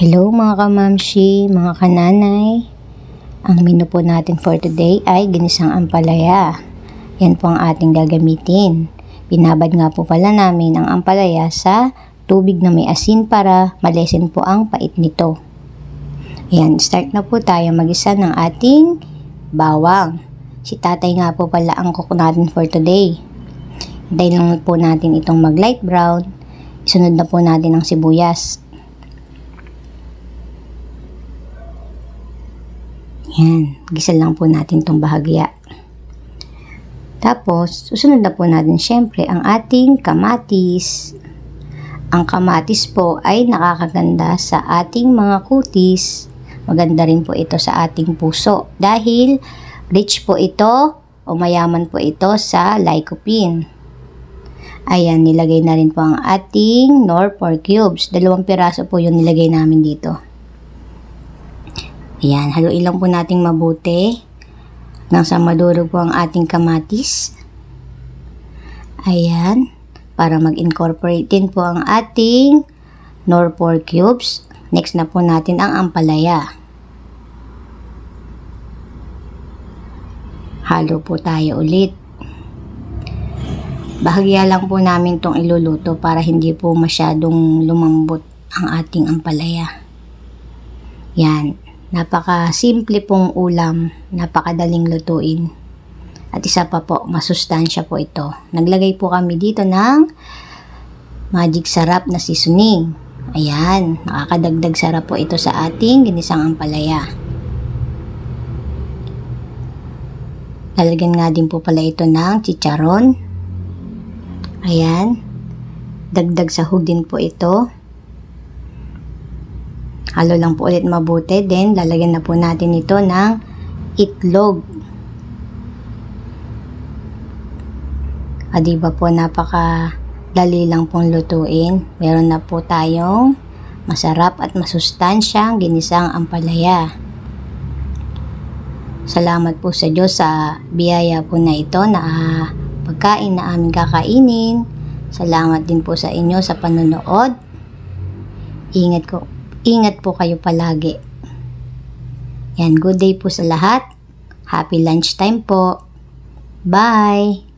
Hello mga kamamshi, mga kananay. Ang menu po natin for today ay ginisang ampalaya. Yan po ang ating gagamitin. Binabad nga po pala namin ang ampalaya sa tubig na may asin para malesen po ang pait nito. Ayan, start na po tayo magisa ng ating bawang. Si tatay nga po pala ang cook natin for today. Hintayin lang po natin itong mag light brown. Isunod na po natin ang sibuyas. Yan, gisa lang po natin itong bahagya. Tapos, susunod na po natin syempre ang ating kamatis. Ang kamatis po ay nakakaganda sa ating mga kutis. Maganda rin po ito sa ating puso dahil rich po ito o mayaman po ito sa lycopene. Ayan, nilagay na rin po ang ating Knorr 4 cubes. 2 piraso po yung nilagay namin dito. Ayan, haluin lang po nating mabuti hanggang sa madurog po ang ating kamatis. Ayan, para mag-incorporate din po ang ating Knorr 4 cubes. Next na po natin ang ampalaya. Halo po tayo ulit. Bahagya lang po namin itong iluluto para hindi po masyadong lumambot ang ating ampalaya. Yan. Napaka-simple pong ulam, napakadaling lutuin. At isa pa po, masustansya po ito. Naglagay po kami dito ng magic sarap na seasoning. Ayan, nakakadagdag sarap po ito sa ating ginisang ampalaya. Lalagyan nga din po pala ito ng chicharon. Ayan, dagdag sahog din po ito. Halo lang po ulit mabuti. Then, lalagyan na po natin ito ng itlog. Diba po, napakadali lang pong lutuin. Meron na po tayong masarap at masustansyang ginisang ampalaya. Salamat po sa Diyos sa biyaya po na ito na pagkain na aming kakainin. Salamat din po sa inyo sa panonood. Ingat po kayo palagi. Yan, good day po sa lahat. Happy lunchtime po. Bye!